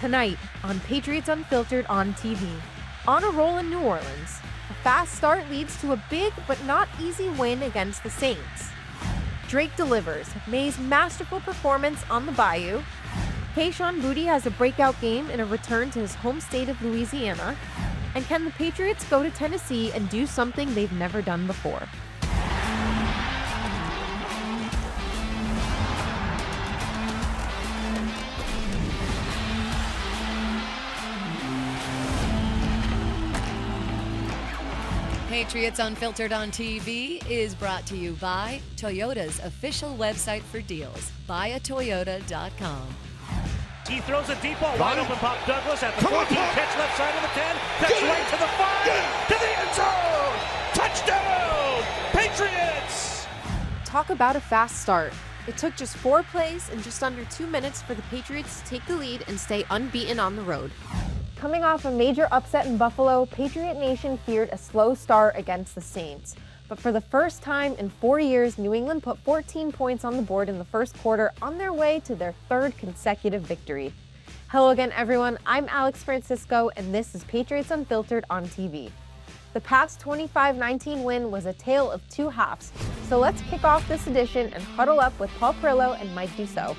Tonight on Patriots Unfiltered on TV. On a roll in New Orleans, a fast start leads to a big but not easy win against the Saints. Drake delivers May's masterful performance on the Bayou. Kayshon Boutte has a breakout game in a return to his home state of Louisiana. And can the Patriots go to Tennessee and do something they've never done before? Patriots Unfiltered on TV is brought to you by Toyota's official website for deals, buyatoyota.com. He throws a deep ball, wide open Pop Douglas at the 14, catch left side of the 10, catch right to the 5, to the end zone! Touchdown! Patriots! Talk about a fast start. It took just 4 plays and just under 2 minutes for the Patriots to take the lead and stay unbeaten on the road. Coming off a major upset in Buffalo, Patriot Nation feared a slow start against the Saints. But for the first time in 4 years, New England put 14 points on the board in the first quarter on their way to their 3rd consecutive victory. Hello again, everyone. I'm Alex Francisco, and this is Patriots Unfiltered on TV. The past 25-19 win was a tale of 2 halves, so let's kick off this edition and huddle up with Paul Perillo and Mike Dussault.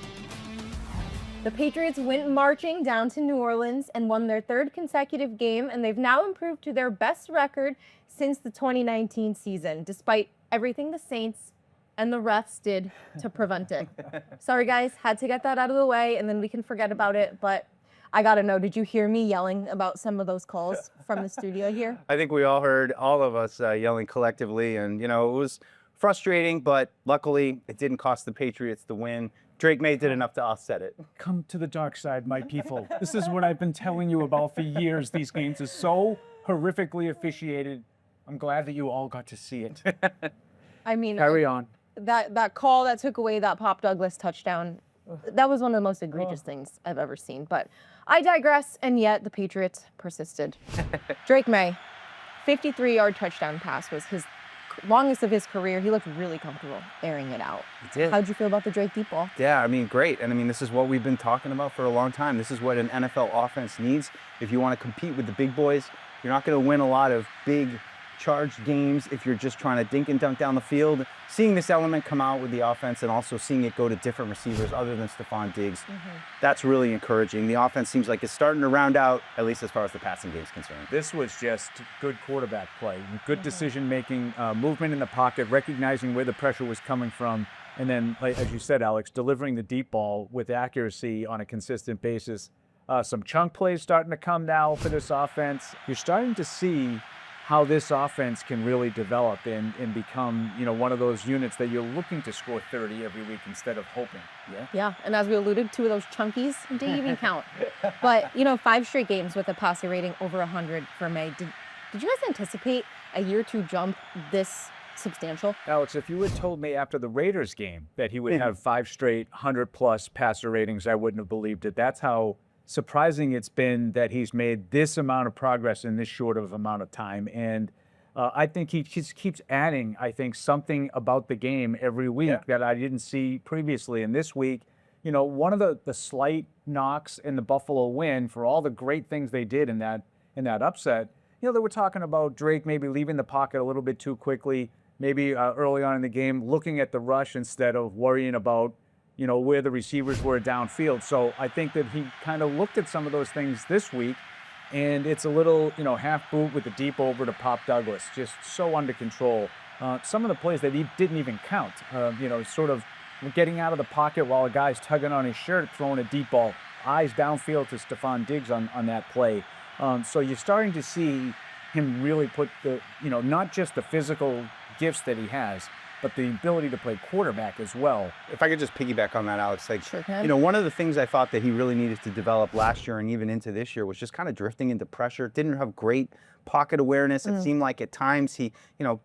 The Patriots went marching down to New Orleans and won their 3rd consecutive game, and they've now improved to their best record since the 2019 season, despite everything the Saints and the refs did to prevent it. Sorry, guys, had to get that out of the way, and then we can forget about it, but I gotta know, did you hear me yelling about some of those calls from the studio here? I think we all heard all of us yelling collectively, and, it was frustrating, but luckily it didn't cost the Patriots the win. Drake May did enough to offset it. Come to the dark side, my people. This is what I've been telling you about for years. These games are so horrifically officiated. I'm glad that you all got to see it. I mean, Carry on. That call that took away that Pop Douglas touchdown, that was one of the most egregious things I've ever seen. But I digress, and yet the Patriots persisted. Drake May, 53-yard touchdown pass was his longest of his career. He looked really comfortable airing it out. He did. How'd you feel about the Drake deep ball? Yeah, great. And this is what we've been talking about for a long time. This is what an NFL offense needs. If you want to compete with the big boys, you're not going to win a lot of big charged games if you're just trying to dink and dunk down the field. Seeing this element come out with the offense and also seeing it go to different receivers other than Stephon Diggs, that's really encouraging. The offense seems like it's starting to round out, at least as far as the passing game is concerned. This was just good quarterback play, good decision-making, movement in the pocket, recognizing where the pressure was coming from, and then, as you said, Alex, delivering the deep ball with accuracy on a consistent basis. Some chunk plays starting to come now for this offense. You're starting to see how this offense can really develop and become, one of those units that you're looking to score 30 every week instead of hoping. Yeah, and as we alluded to, those chunkies didn't even count. But, 5 straight games with a passer rating over 100 for May. Did you guys anticipate a year 2 jump this substantial? Alex, if you had told me after the Raiders game that he would have 5 straight 100-plus passer ratings, I wouldn't have believed it. That's how surprising it's been that he's made this amount of progress in this short of amount of time. And I think he just keeps adding, something about the game every week that I didn't see previously. And this week, one of the slight knocks in the Buffalo win for all the great things they did in that upset, they were talking about Drake maybe leaving the pocket a little bit too quickly, maybe early on in the game, looking at the rush instead of worrying about where the receivers were downfield. So I think that he kind of looked at some of those things this week, and it's a little, half boot with the deep over to Pop Douglas, just so under control. Some of the plays that he didn't even count, sort of getting out of the pocket while a guy's tugging on his shirt, throwing a deep ball, eyes downfield to Stephon Diggs on that play. So you're starting to see him really put the, not just the physical gifts that he has, but the ability to play quarterback as well. If I could just piggyback on that, Alex, Sure can. one of the things I thought that he really needed to develop last year and even into this year was just kind of drifting into pressure. Didn't have great pocket awareness. It seemed like at times he,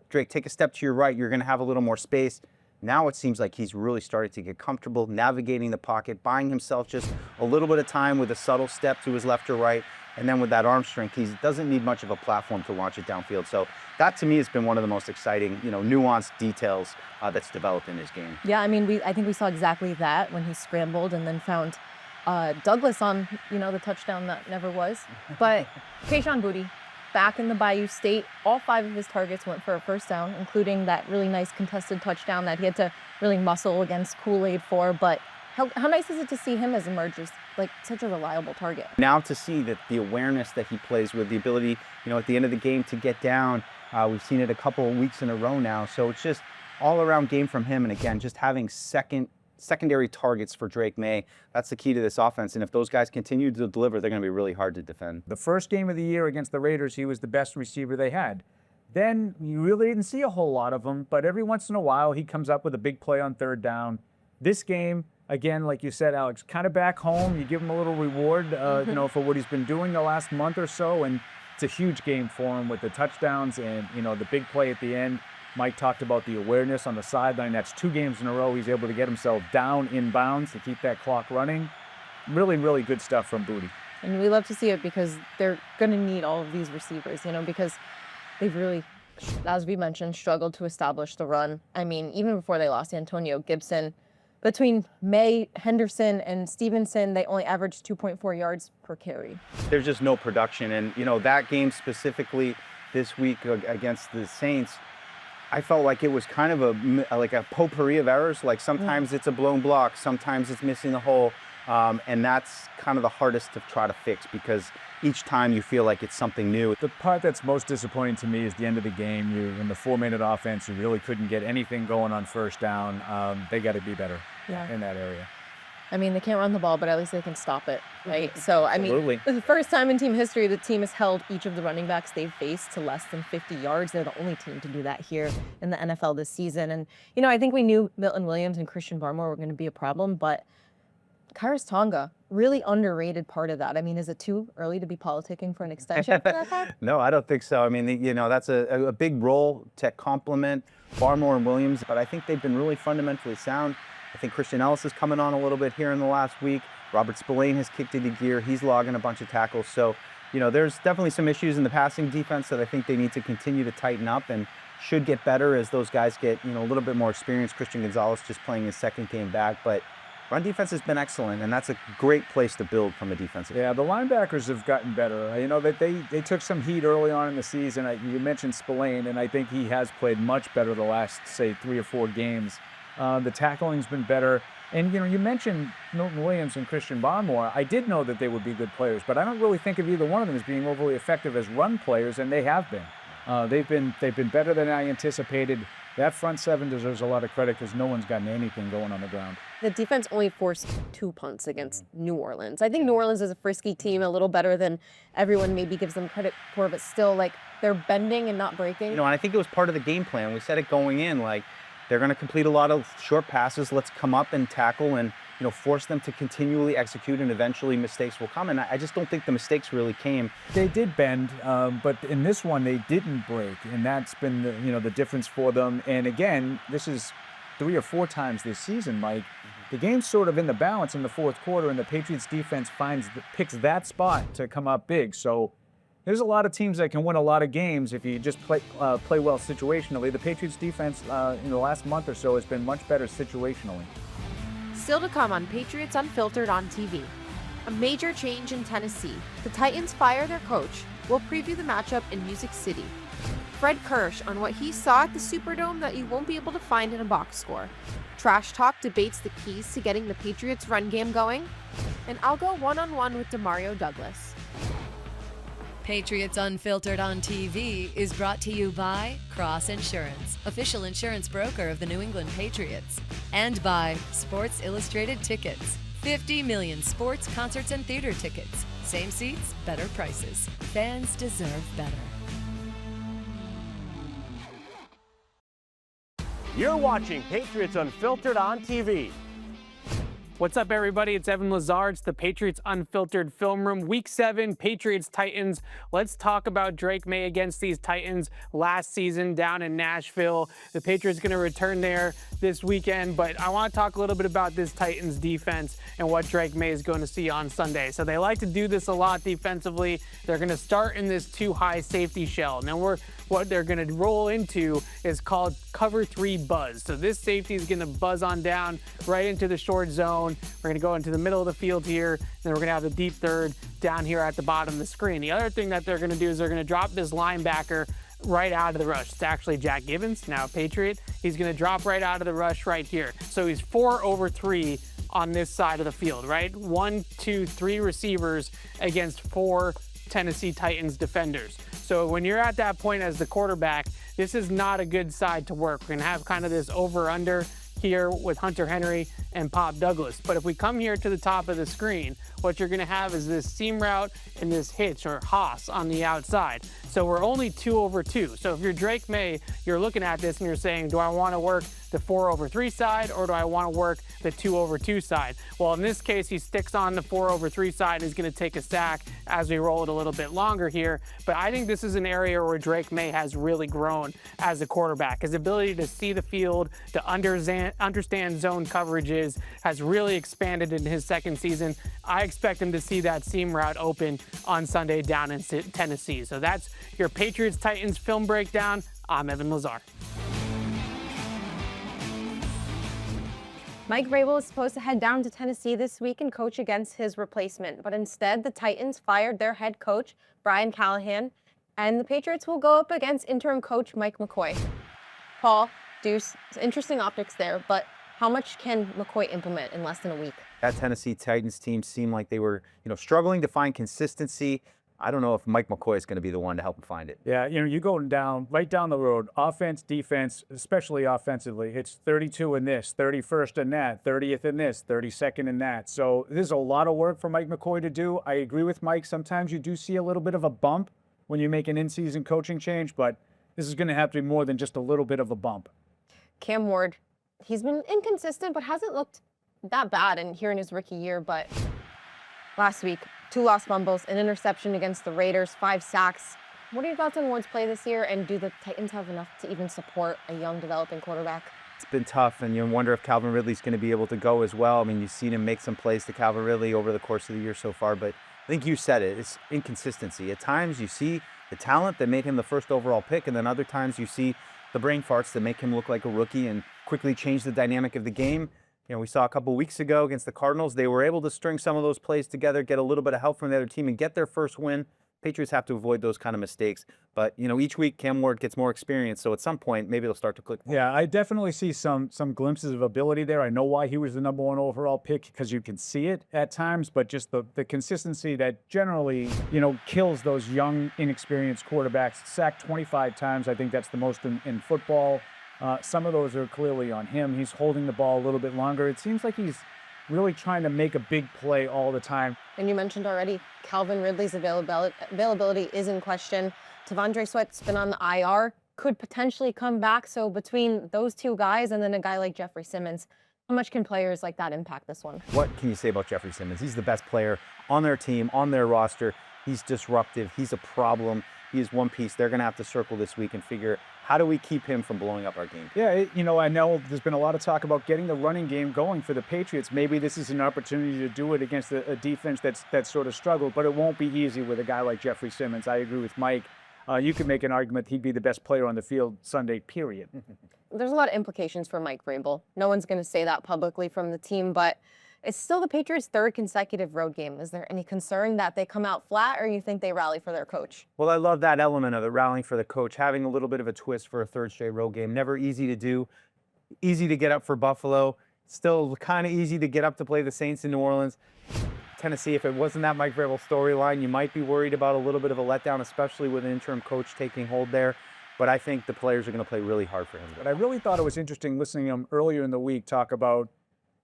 Drake, take a step to your right, you're going to have a little more space. Now it seems like he's really started to get comfortable navigating the pocket, buying himself just a little bit of time with a subtle step to his left or right. And then with that arm strength, he doesn't need much of a platform to launch it downfield. So that, to me, has been one of the most exciting, nuanced details that's developed in his game. Yeah, I think we saw exactly that when he scrambled and then found Douglas on, the touchdown that never was. But Kayshon Boutte, back in the Bayou State, all 5 of his targets went for a first down, including that really nice contested touchdown that he had to really muscle against Kool-Aid for. But how nice is it to see him as emerges like such a reliable target? Now to see that the awareness that he plays with, the ability, at the end of the game to get down, we've seen it a couple of weeks in a row now. So it's just all around game from him. And again, just having secondary targets for Drake May, that's the key to this offense. And if those guys continue to deliver, they're going to be really hard to defend. The first game of the year against the Raiders, he was the best receiver they had. Then you really didn't see a whole lot of him, but every once in a while he comes up with a big play on third down. This game, again, like you said, Alex, kind of back home. You give him a little reward, for what he's been doing the last month or so, and it's a huge game for him with the touchdowns and, the big play at the end. Mike talked about the awareness on the sideline. That's 2 games in a row he's able to get himself down in bounds to keep that clock running. Really, really good stuff from Boutte. And we love to see it because they're going to need all of these receivers, because they've really, as we mentioned, struggled to establish the run. I mean, even before they lost Antonio Gibson, between May, Henderson, and Stevenson, they only averaged 2.4 yards per carry. There's just no production. And, that game specifically this week against the Saints, I felt like it was kind of a potpourri of errors. Like sometimes it's a blown block, sometimes it's missing the hole. And that's kind of the hardest to try to fix because each time you feel like it's something new. The part that's most disappointing to me is the end of the game. In the 4-minute offense, you really couldn't get anything going on first down. They got to be better in that area. I mean, they can't run the ball, but at least they can stop it, right? So, Absolutely. I mean, the first time in team history, the team has held each of the running backs they've faced to less than 50 yards. They're the only team to do that here in the NFL this season. And, I think we knew Milton Williams and Christian Barmore were going to be a problem, but Khyiris Tonga, really underrated part of that. I mean, is it too early to be politicking for an extension for that guy? No, I don't think so. I mean, that's a big role to complement Barmore and Williams, but I think they've been really fundamentally sound. I think Christian Ellis is coming on a little bit here in the last week. Robert Spillane has kicked into gear. He's logging a bunch of tackles. So, there's definitely some issues in the passing defense that I think they need to continue to tighten up and should get better as those guys get, a little bit more experience. Christian Gonzalez just playing his second game back, but run defense has been excellent, and that's a great place to build from a defensive. Yeah, the linebackers have gotten better. They took some heat early on in the season. You mentioned Spillane, and I think he has played much better the last, say, 3 or 4 games. The tackling's been better. And, you mentioned Milton Williams and Christian Barmore. I did know that they would be good players, but I don't really think of either one of them as being overly effective as run players, and they have been. They've been better than I anticipated. That front 7 deserves a lot of credit because no one's gotten anything going on the ground. The defense only forced 2 punts against New Orleans. I think New Orleans is a frisky team, a little better than everyone maybe gives them credit for, but still, they're bending and not breaking. And I think it was part of the game plan. We said it going in, they're going to complete a lot of short passes. Let's come up and tackle and, force them to continually execute, and eventually mistakes will come. And I just don't think the mistakes really came. They did bend, but in this one they didn't break, and that's been the difference for them. And again, this is 3 or 4 times this season, Mike. The game's sort of in the balance in the fourth quarter, and the Patriots defense picks that spot to come up big. So there's a lot of teams that can win a lot of games if you just play well situationally. The Patriots defense in the last month or so has been much better situationally. Still to come on Patriots Unfiltered on TV. A major change in Tennessee. The Titans fire their coach. We'll preview the matchup in Music City. Fred Kirsch on what he saw at the Superdome that you won't be able to find in a box score. Trash Talk debates the keys to getting the Patriots run game going. And I'll go one-on-one with Demario Douglas. Patriots Unfiltered on TV is brought to you by Cross Insurance, official insurance broker of the New England Patriots, and by Sports Illustrated Tickets. 50 million sports, concerts, and theater tickets. Same seats, better prices. Fans deserve better. You're watching Patriots Unfiltered on TV. What's up, everybody? It's Evan Lazar. It's the Patriots Unfiltered Film Room. Week 7, Patriots-Titans. Let's talk about Drake May against these Titans last season down in Nashville. The Patriots going to return there this weekend, but I want to talk a little bit about this Titans defense and what Drake May is going to see on Sunday. So they like to do this a lot defensively. They're going to start in this 2-high safety shell. Now we're what they're going to roll into is called cover 3 buzz. So this safety is going to buzz on down right into the short zone. We're going to go into the middle of the field here, then we're going to have the deep third down here at the bottom of the screen. The other thing that they're going to do is they're going to drop this linebacker right out of the rush. It's actually Jack Gibbons, now a Patriot. He's going to drop right out of the rush right here. So he's 4 over 3 on this side of the field, right? 1, 2, 3 receivers against 4 Tennessee Titans defenders. So when you're at that point as the quarterback, this is not a good side to work. We're going to have kind of this over-under here with Hunter Henry and Pop Douglas. But if we come here to the top of the screen, what you're going to have is this seam route and this hitch or Haas on the outside. So we're only 2 over 2. So if you're Drake May, you're looking at this and you're saying, do I want to work the 4 over 3 side or do I want to work the 2 over 2 side? Well, in this case, he sticks on the 4 over 3 side. He's going to take a sack as we roll it a little bit longer here. But I think this is an area where Drake May has really grown as a quarterback. His ability to see the field, to understand zone coverages has really expanded in his second season. I expect him to see that seam route open on Sunday down in Tennessee. So that's your Patriots-Titans film breakdown. I'm Evan Lazar. Mike Vrabel is supposed to head down to Tennessee this week and coach against his replacement, but instead the Titans fired their head coach, Brian Callahan, and the Patriots will go up against interim coach Mike McCoy. Paul, Deuce, interesting optics there, but how much can McCoy implement in less than a week? That Tennessee Titans team seemed like they were, struggling to find consistency. I don't know if Mike McCoy is going to be the one to help him find it. Yeah, you're going right down the road. Offense, defense, especially offensively. It's 32 in this, 31st in that, 30th in this, 32nd in that. So there's a lot of work for Mike McCoy to do. I agree with Mike. Sometimes you do see a little bit of a bump when you make an in-season coaching change, but this is going to have to be more than just a little bit of a bump. Cam Ward, he's been inconsistent, but hasn't looked that bad here in his rookie year. But last week, 2 lost fumbles, an interception against the Raiders, 5 sacks. What are your thoughts on Ward's play this year, and do the Titans have enough to even support a young, developing quarterback? It's been tough, and you wonder if Calvin Ridley's going to be able to go as well. I mean, you've seen him make some plays to Calvin Ridley over the course of the year so far, but I think you said it. It's inconsistency. At times, you see the talent that made him the first overall pick, and then other times you see the brain farts that make him look like a rookie and quickly change the dynamic of the game. We saw a couple weeks ago against the Cardinals, they were able to string some of those plays together, get a little bit of help from the other team, and get their first win. Patriots have to avoid those kind of mistakes. But, each week Cam Ward gets more experience, so at some point, maybe it'll start to click. Yeah, I definitely see some glimpses of ability there. I know why he was the number 1 overall pick, because you can see it at times, but just the consistency that generally, kills those young, inexperienced quarterbacks. Sacked 25 times, I think that's the most in football. Some of those are clearly on him. He's holding the ball a little bit longer. It seems like he's really trying to make a big play all the time. And you mentioned already, Calvin Ridley's availability is in question. T'Vondre Sweat's been on the IR, could potentially come back. So between those 2 guys and then a guy like Jeffrey Simmons, how much can players like that impact this one? What can you say about Jeffrey Simmons? He's the best player on their team, on their roster. He's disruptive. He's a problem. He is one piece they're going to have to circle this week and figure, how do we keep him from blowing up our game? Yeah, I know there's been a lot of talk about getting the running game going for the Patriots. Maybe this is an opportunity to do it against a defense that's sort of struggled, but it won't be easy with a guy like Jeffrey Simmons. I agree with Mike. You could make an argument he'd be the best player on the field Sunday, period. There's a lot of implications for Mike Vrabel. No one's going to say that publicly from the team, but it's still the Patriots' 3rd consecutive road game. Is there any concern that they come out flat, or you think they rally for their coach? Well, I love that element of it, rallying for the coach, having a little bit of a twist for a 3rd straight road game. Never easy to do. Easy to get up for Buffalo. Still kind of easy to get up to play the Saints in New Orleans. Tennessee, if it wasn't that Mike Vrabel storyline, you might be worried about a little bit of a letdown, especially with an interim coach taking hold there. But I think the players are going to play really hard for him. But I really thought it was interesting listening to him earlier in the week talk about,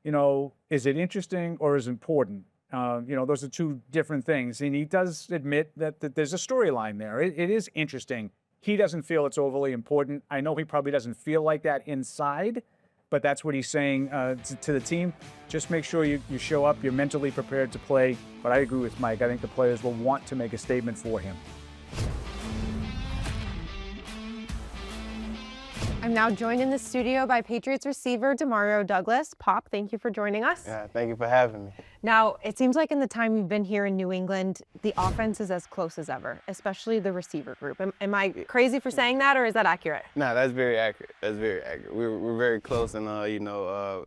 is it interesting or is it important? Those are 2 different things. And he does admit that there's a storyline there. It is interesting. He doesn't feel it's overly important. I know he probably doesn't feel like that inside, but that's what he's saying to the team. Just make sure you show up, you're mentally prepared to play. But I agree with Mike. I think the players will want to make a statement for him. I'm now joined in the studio by Patriots receiver Demario Douglas. Pop, thank you for joining us. Yeah, thank you for having me. Now, it seems like in the time you've been here in New England, the offense is as close as ever, especially the receiver group. Am I crazy for saying that, or is that accurate? Nah, that's very accurate. That's very accurate. We're very close and,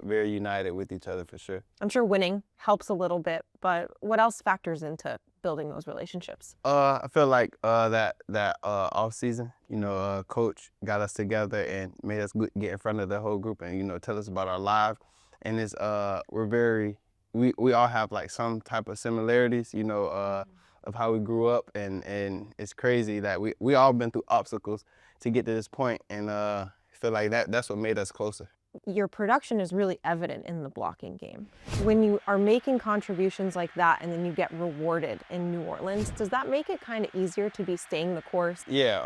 very united with each other for sure. I'm sure winning helps a little bit, but what else factors into building those relationships? I feel like that off season, coach got us together and made us get in front of the whole group and tell us about our lives. And it's we all have like some type of similarities, of how we grew up, and it's crazy that we all been through obstacles to get to this point, and I feel like that's what made us closer. Your production is really evident in the blocking game. When you are making contributions like that and then you get rewarded in New Orleans, does that make it kind of easier to be staying the course? Yeah,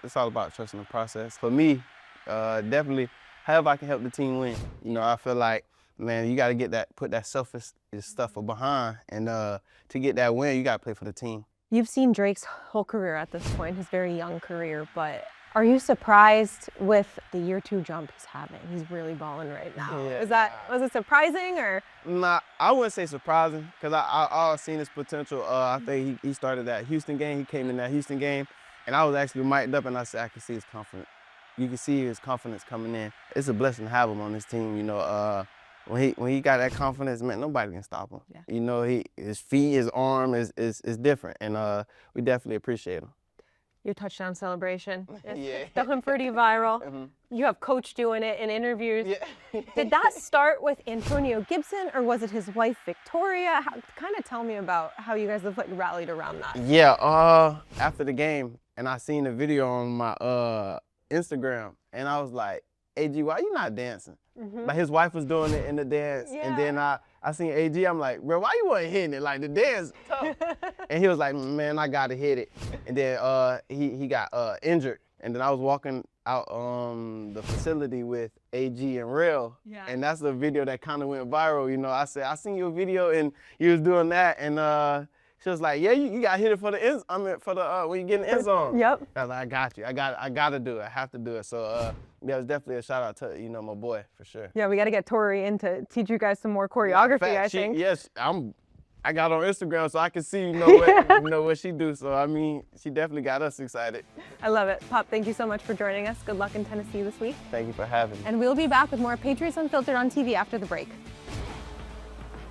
it's all about trusting the process. For me, definitely, however I can help the team win. I feel like, man, you got to put that selfish stuff behind, and to get that win, you got to play for the team. You've seen Drake's whole career at this point, his very young career, but are you surprised with the year 2 jump he's having? He's really balling right now. Yeah. Was it surprising, or? Nah, I wouldn't say surprising, because I seen his potential. I think he started that Houston game. He came in that Houston game, and I was actually mic'd up, and I said I could see his confidence. You can see his confidence coming in. It's a blessing to have him on this team. When he got that confidence, man, nobody can stop him. Yeah. His feet, his arm is different, and we definitely appreciate him. Your touchdown celebration. Yeah. It's going pretty viral. You have Coach doing it in interviews. Yeah. Did that start with Antonio Gibson, or was it his wife Victoria? Kind of tell me about how you guys have rallied around that. Yeah. After the game, and I seen the video on my Instagram, and I was like, AG, why you not dancing? Like his wife was doing it in the dance, and then I seen AG, I'm like, bro, why you wasn't hitting it? Like, the dance tough. And he was like, man, I gotta hit it. And then he got injured, and then I was walking out the facility with AG and Real, and that's the video that kind of went viral. I said, I seen your video, and you was doing that, and she was like, yeah, you got hit it for the end. When you get in the end zone. Yep. I was like, I got you. I got to do it. I have to do it. So it was definitely a shout out to my boy for sure. Yeah, we got to get Tori in to teach you guys some more choreography. I think. Yes, I got on Instagram so I can see what she do. So I mean, she definitely got us excited. I love it. Pop, thank you so much for joining us. Good luck in Tennessee this week. Thank you for having me. And we'll be back with more Patriots Unfiltered on TV after the break.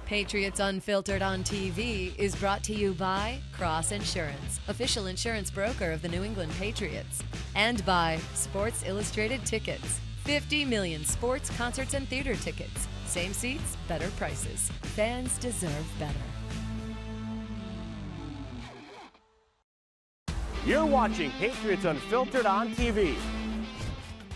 Patriots Unfiltered on TV is brought to you by Cross Insurance, official insurance broker of the New England Patriots, and by Sports Illustrated Tickets. 50 million sports, concerts, and theater tickets. Same seats, better prices. Fans deserve better. You're watching Patriots Unfiltered on TV.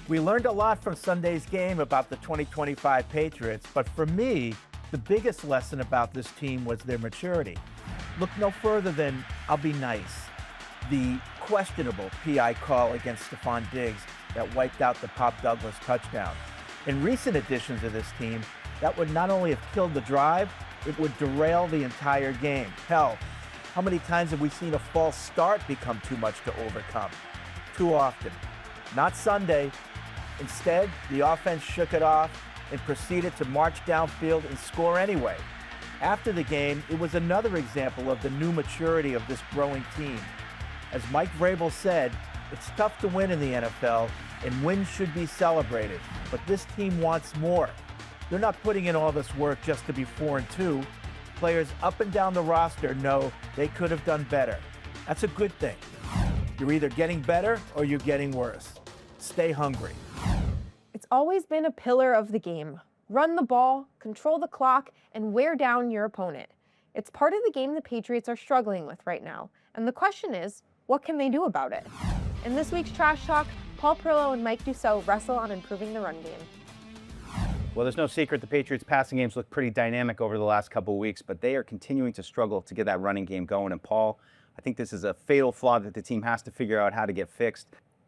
We learned a lot from Sunday's game about the 2025 Patriots, but for me, the biggest lesson about this team was their maturity. Look no further than I'll be nice. The questionable PI call against Stephon Diggs that wiped out the Pop Douglas touchdown. In recent additions to this team, that would not only have killed the drive, it would derail the entire game. Hell, how many times have we seen a false start become too much to overcome? Too often. Not Sunday. Instead, the offense shook it off and proceeded to march downfield and score anyway. After the game, it was another example of the new maturity of this growing team. As Mike Vrabel said, it's tough to win in the NFL, and wins should be celebrated. But this team wants more. They're not putting in all this work just to be 4-2. Players up and down the roster know they could have done better. That's a good thing. You're either getting better or you're getting worse. Stay hungry. It's always been a pillar of the game. Run the ball, control the clock, and wear down your opponent. It's part of the game the Patriots are struggling with right now. And the question is, what can they do about it? In this week's Trash Talk, Paul Perillo and Mike Dussault wrestle on improving the run game. Well, there's no secret the Patriots' passing games look pretty dynamic over the last couple of weeks, but they are continuing to struggle to get that running game going. And Paul, I think this is a fatal flaw that the team has to figure out how to get fixed.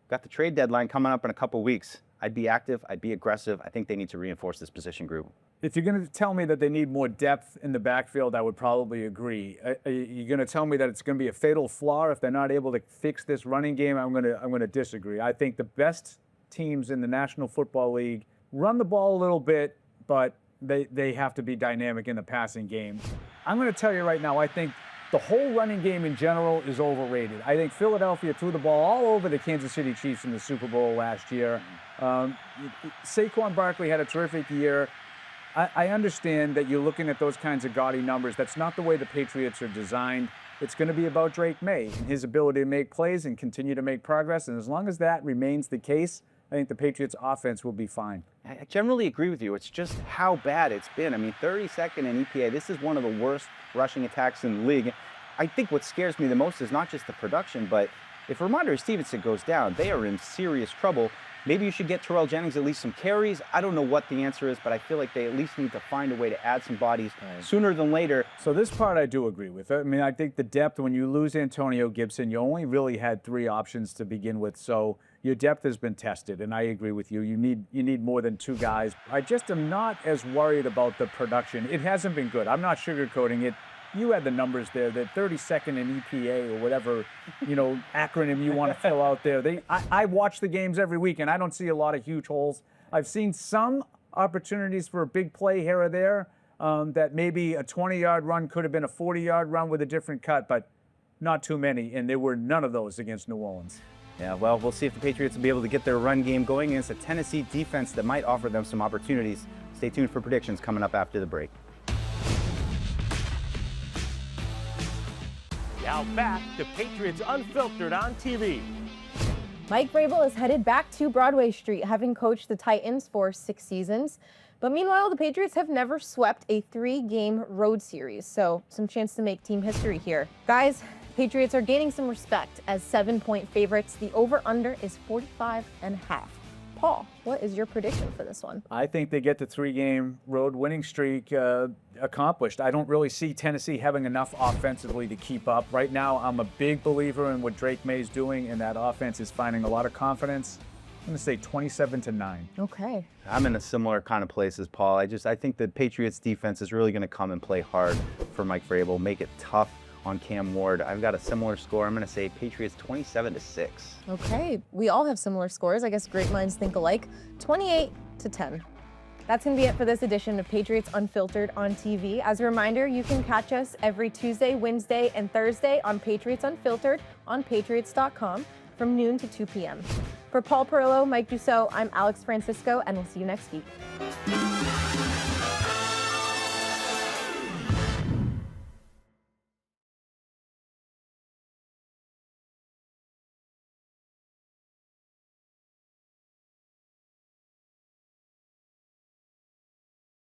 Got the trade deadline coming up in a couple of weeks. I'd be active. I'd be aggressive. I think they need to reinforce this position group. If you're going to tell me that they need more depth in the backfield, I would probably agree. You're going to tell me that it's going to be a fatal flaw if they're not able to fix this running game. I'm going to disagree. I think the best teams in the National Football League run the ball a little bit, but they have to be dynamic in the passing game. I'm going to tell you right now, I think the whole running game in general is overrated. I think Philadelphia threw the ball all over the Kansas City Chiefs in the Super Bowl last year. Saquon Barkley had a terrific year. I understand that you're looking at those kinds of gaudy numbers. That's not the way the Patriots are designed. It's going to be about Drake May and his ability to make plays and continue to make progress. And as long as that remains the case, I think the Patriots offense will be fine. I generally agree with you. It's just how bad it's been. I mean, 32nd in EPA. This is one of the worst rushing attacks in the league. I think what scares me the most is not just the production, but if Ramondre Stevenson goes down, they are in serious trouble. Maybe you should get Terrell Jennings at least some carries. I don't know what the answer is, but I feel like they at least need to find a way to add some bodies sooner than later. So this part I do agree with. I mean, I think the depth, when you lose Antonio Gibson, you only really had 3 options to begin with. So your depth has been tested, and I agree with you. You need more than 2 guys. I just am not as worried about the production. It hasn't been good. I'm not sugarcoating it. You had the numbers there, the 32nd in EPA or whatever, acronym you want to fill out there. I watch the games every week, and I don't see a lot of huge holes. I've seen some opportunities for a big play here or there, that maybe a 20-yard run could have been a 40-yard run with a different cut, but not too many, and there were none of those against New Orleans. Yeah, well, we'll see if the Patriots will be able to get their run game going against a Tennessee defense that might offer them some opportunities. Stay tuned for predictions coming up after the break. Now back to Patriots Unfiltered on TV. Mike Vrabel is headed back to Broadway Street, having coached the Titans for 6 seasons. But meanwhile, the Patriots have never swept a 3-game road series, so some chance to make team history here. Guys, Patriots are gaining some respect as 7-point favorites. The over-under is 45.5. Paul, what is your prediction for this one? I think they get the 3-game road winning streak accomplished. I don't really see Tennessee having enough offensively to keep up. Right now, I'm a big believer in what Drake May is doing, and that offense is finding a lot of confidence. I'm going to say 27-9. Okay. I'm in a similar kind of place as Paul. I think the Patriots defense is really going to come and play hard for Mike Vrabel, make it tough on Cam Ward. I've got a similar score. I'm going to say Patriots 27-6. Okay, we all have similar scores. I guess great minds think alike. 28-10. That's going to be it for this edition of Patriots Unfiltered on TV. As a reminder, you can catch us every Tuesday, Wednesday, and Thursday on Patriots Unfiltered on patriots.com from noon to 2 p.m. For Paul Perillo, Mike Dussault, I'm Alex Francisco, and we'll see you next week.